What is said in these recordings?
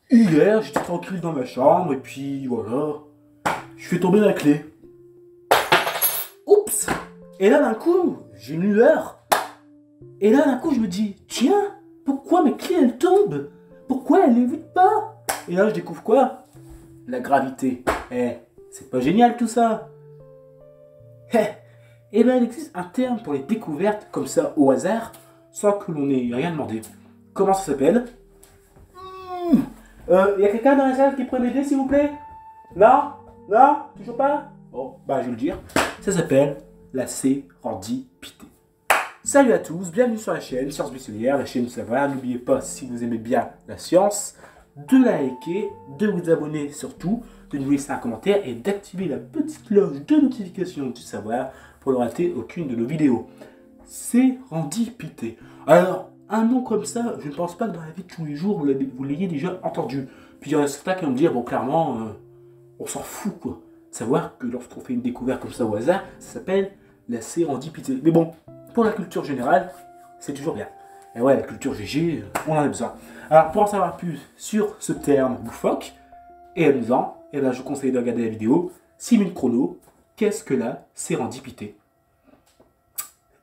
Hier, j'étais tranquille dans ma chambre et puis voilà, je fais tomber la clé. Oups! Et là d'un coup, j'ai une lueur. Et là d'un coup, je me dis, tiens, pourquoi mes clés elles tombent? Pourquoi elles n'évitent pas? Et là, je découvre quoi? La gravité. C'est pas génial tout ça? Eh ben, il existe un terme pour les découvertes comme ça au hasard, sans que l'on ait rien demandé. Comment ça s'appelle? Y a quelqu'un dans la salle qui pourrait m'aider, s'il vous plaît? Non? Non? Toujours pas? Bon, bah, je vais le dire. Ça s'appelle la sérendipité. Salut à tous, bienvenue sur la chaîne Science Buissonnière, la chaîne du savoir. N'oubliez pas, si vous aimez bien la science, de liker, de vous abonner surtout, de nous laisser un commentaire et d'activer la petite cloche de notification du savoir pour ne rater aucune de nos vidéos. Sérendipité. Alors, un nom comme ça, je ne pense pas que dans la vie de tous les jours, vous l'ayez déjà entendu. Puis il y en a certains qui vont me dire, bon, clairement, on s'en fout, quoi. Savoir que lorsqu'on fait une découverte comme ça au hasard, ça s'appelle la sérendipité. Mais bon, pour la culture générale, c'est toujours bien. Et ouais, la culture GG, on en a besoin. Alors, pour en savoir plus sur ce terme loufoque et amusant, eh ben, je vous conseille de regarder la vidéo 6 minutes chrono. Qu'est-ce que la sérendipité?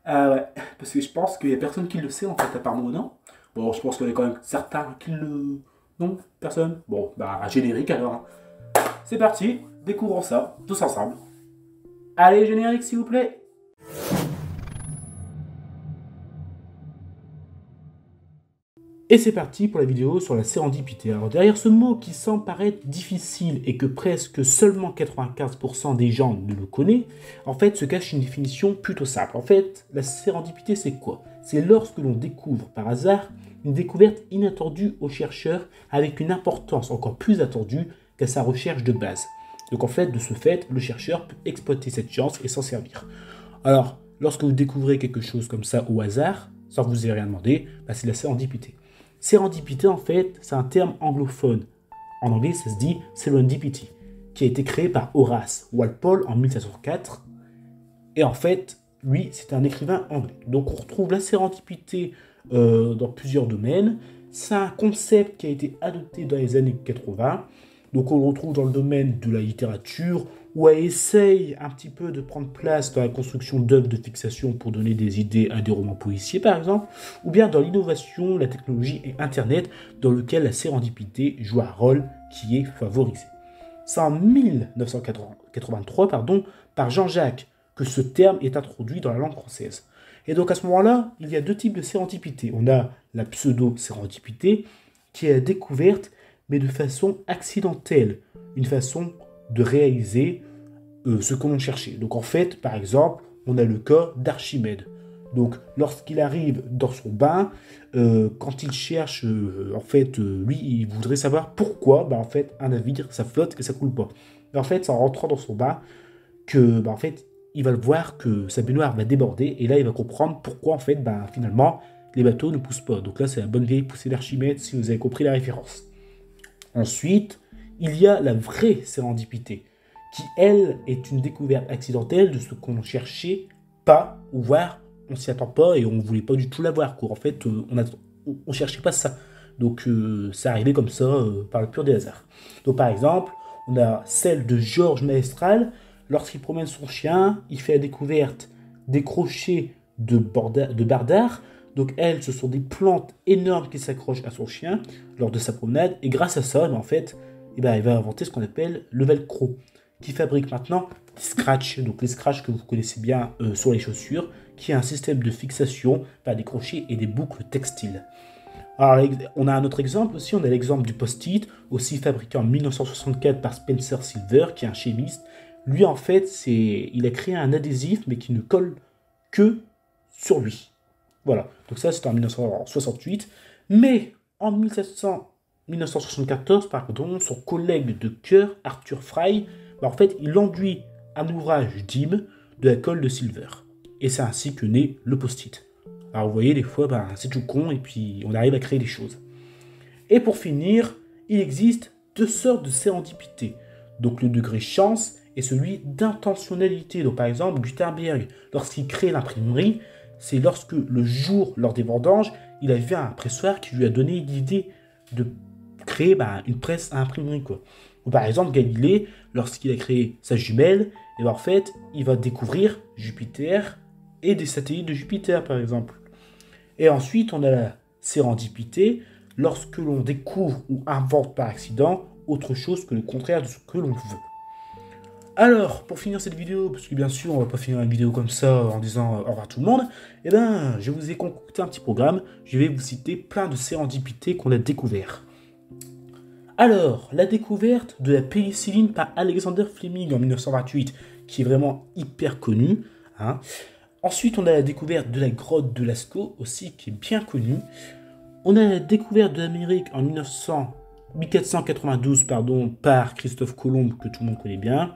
Ah ouais, parce que je pense qu'il n'y a personne qui le sait en fait, à part moi, non? Bon, je pense qu'il y en a quand même certains qui le... Non? Personne? Bon, bah, générique alors. Hein. C'est parti, découvrons ça, tous ensemble. Allez, générique s'il vous plaît. Et c'est parti pour la vidéo sur la sérendipité. Alors derrière ce mot qui semble paraître difficile et que presque seulement 95% des gens ne le connaissent, en fait se cache une définition plutôt simple. En fait, la sérendipité c'est quoi? C'est lorsque l'on découvre par hasard une découverte inattendue au chercheur avec une importance encore plus attendue qu'à sa recherche de base. Donc en fait, de ce fait, le chercheur peut exploiter cette chance et s'en servir. Alors, lorsque vous découvrez quelque chose comme ça au hasard, sans que vous ayez rien demandé, bah, c'est la sérendipité. Sérendipité, en fait, c'est un terme anglophone. En anglais, ça se dit serendipity, qui a été créé par Horace Walpole en 1704. Et en fait, lui, c'est un écrivain anglais. Donc, on retrouve la sérendipité dans plusieurs domaines. C'est un concept qui a été adopté dans les années 80. Donc, on le retrouve dans le domaine de la littérature, où elle essaye un petit peu de prendre place dans la construction d'œuvres de fixation pour donner des idées à des romans policiers, par exemple, ou bien dans l'innovation, la technologie et Internet, dans lequel la sérendipité joue un rôle qui est favorisé. C'est en 1983 par Jean-Jacques que ce terme est introduit dans la langue française. Et donc à ce moment-là, il y a deux types de sérendipité. On a la pseudo-sérendipité, qui est la découverte, mais de façon accidentelle, une façon de réaliser ce que l'on cherchait. Donc en fait, par exemple, on a le cas d'Archimède. Donc lorsqu'il arrive dans son bain, quand il cherche, lui, il voudrait savoir pourquoi, en fait, un navire, ça flotte et ça coule pas. Et en fait, c'est en rentrant dans son bain que, en fait, il va le voir que sa baignoire va déborder et là, il va comprendre pourquoi, en fait, finalement, les bateaux ne poussent pas. Donc là, c'est la bonne vieille poussée d'Archimède, si vous avez compris la référence. Ensuite, il y a la vraie sérendipité, qui, elle, est une découverte accidentelle de ce qu'on ne cherchait pas, ou voir, on s'y attend pas et on ne voulait pas du tout l'avoir. En fait, on ne cherchait pas ça. Donc, ça arrivait comme ça, par le pur des hasards. Donc, par exemple, on a celle de Georges Maestral. Lorsqu'il promène son chien, il fait la découverte des crochets de bardard. Donc elles, ce sont des plantes énormes qui s'accrochent à son chien lors de sa promenade. Et grâce à ça, en fait, il va inventer ce qu'on appelle le velcro, qui fabrique maintenant des scratchs. Donc les scratchs que vous connaissez bien sur les chaussures, qui est un système de fixation par des crochets et des boucles textiles. Alors, on a un autre exemple aussi, on a l'exemple du post-it, aussi fabriqué en 1964 par Spencer Silver, qui est un chimiste. Lui, en fait, il a créé un adhésif, mais qui ne colle que sur lui. Voilà, donc ça c'était en 1968, mais en 1974, son collègue de cœur, Arthur Fry, en fait, il enduit un ouvrage d'hymne de la colle de Silver. Et c'est ainsi que naît le post-it. Alors vous voyez, des fois, c'est tout con, et puis on arrive à créer des choses. Et pour finir, il existe deux sortes de sérendipité. Donc le degré chance et celui d'intentionnalité. Donc par exemple, Gutenberg, lorsqu'il crée l'imprimerie, c'est lorsque le jour, lors des vendanges, il a vu un pressoir qui lui a donné l'idée de créer une presse à imprimer, quoi. Ou par exemple, Galilée, lorsqu'il a créé sa jumelle, et ben en fait, il va découvrir Jupiter et des satellites de Jupiter, par exemple. Et ensuite, on a la sérendipité, lorsque l'on découvre ou invente par accident autre chose que le contraire de ce que l'on veut. Alors, pour finir cette vidéo, parce que bien sûr, on va pas finir une vidéo comme ça en disant au revoir tout le monde, eh ben, je vous ai concocté un petit programme, je vais vous citer plein de sérendipités qu'on a découvert. Alors, la découverte de la pénicilline par Alexander Fleming en 1928, qui est vraiment hyper connue. Hein. Ensuite, on a la découverte de la grotte de Lascaux, aussi, qui est bien connue. On a la découverte de l'Amérique en 1492 par Christophe Colomb, que tout le monde connaît bien.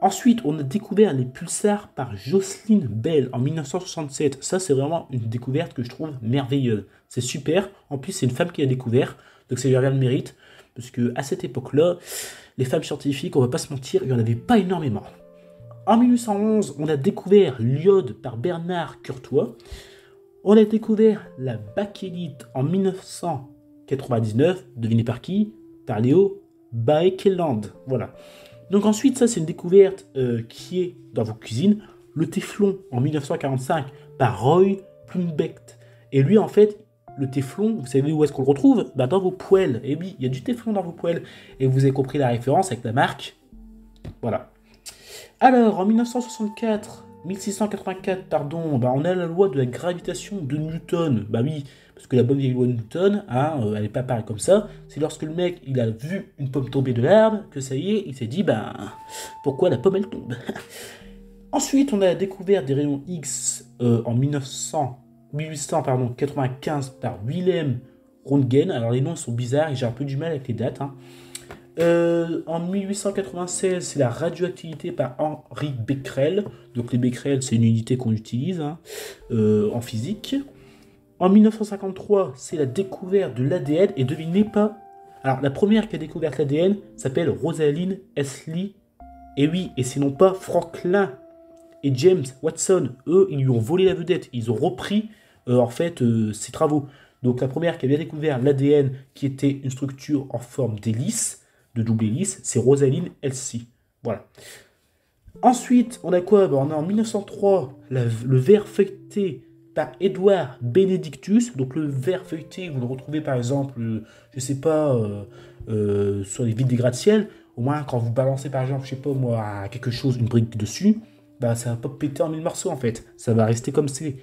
Ensuite, on a découvert les pulsars par Jocelyn Bell en 1967. Ça, c'est vraiment une découverte que je trouve merveilleuse. C'est super. En plus, c'est une femme qui a découvert, donc ça lui revient le mérite. Parce qu'à cette époque-là, les femmes scientifiques, on va pas se mentir, il n'y en avait pas énormément. En 1811, on a découvert l'iode par Bernard Courtois. On a découvert la bakélite en 1999, devinez par qui? Par Léo Baekeland. Voilà. Donc ensuite, ça c'est une découverte qui est dans vos cuisines. Le téflon en 1945 par Roy Plumbecht. Et lui en fait, le téflon, vous savez où est-ce qu'on le retrouve? Dans vos poêles. Et oui, il y a du téflon dans vos poêles. Et vous avez compris la référence avec la marque. Voilà. Alors, en 1684, on a la loi de la gravitation de Newton. Bah oui, parce que la bonne vieille loi de Newton, elle n'est pas pareille comme ça. C'est lorsque le mec, il a vu une pomme tomber de l'arbre, que ça y est, il s'est dit, pourquoi la pomme, elle tombe? Ensuite, on a découvert des rayons X en 1895 par Wilhelm Röntgen. Alors, les noms sont bizarres et j'ai un peu du mal avec les dates. En 1896, c'est la radioactivité par Henri Becquerel. Donc les Becquerel, c'est une unité qu'on utilise en physique. En 1953, c'est la découverte de l'ADN. Et devinez pas. Alors la première qui a découvert l'ADN s'appelle Rosalind Esli. Et oui, et c'est non pas Franklin et James Watson. Eux, ils lui ont volé la vedette. Ils ont repris ses travaux. Donc la première qui a bien découvert l'ADN, qui était une structure en forme d'hélice, de double hélice, c'est Rosalind Elsie. Voilà. Ensuite, on a quoi? On a en 1903 le ver feuilleté par Edward Benedictus. Donc le ver feuilleté, vous le retrouvez par exemple, je sais pas, sur les vides des gratte-ciel. Au moins, quand vous balancez par exemple, je sais pas moi, quelque chose, une brique dessus, ça va pas péter en mille morceaux en fait. Ça va rester comme c'est.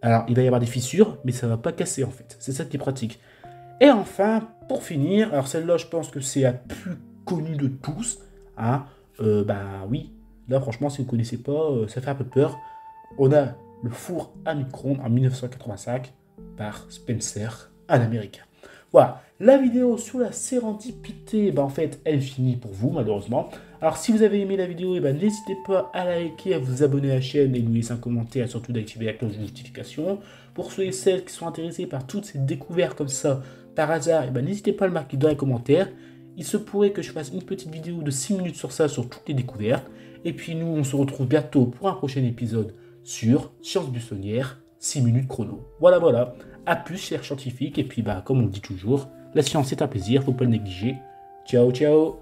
Alors, il va y avoir des fissures, mais ça va pas casser en fait. C'est ça qui est pratique. Et enfin, pour finir, alors celle-là, je pense que c'est la plus connue de tous. Oui, là, franchement, si vous ne connaissez pas, ça fait un peu peur. On a le four à micro-ondes en 1985 par Spencer, un Américain. Voilà, la vidéo sur la sérendipité, en fait, elle finit pour vous, malheureusement. Alors, si vous avez aimé la vidéo, n'hésitez pas à liker, à vous abonner à la chaîne et nous laisser un commentaire, et surtout d'activer la cloche de notification. Pour ceux et celles qui sont intéressés par toutes ces découvertes comme ça, par hasard, n'hésitez pas à le marquer dans les commentaires. Il se pourrait que je fasse une petite vidéo de 6 minutes sur ça, sur toutes les découvertes. Et puis nous, on se retrouve bientôt pour un prochain épisode sur Sciences buissonnières, 6 minutes chrono. Voilà. À plus, chers scientifiques. Et puis, comme on dit toujours, la science est un plaisir, faut pas le négliger. Ciao, ciao.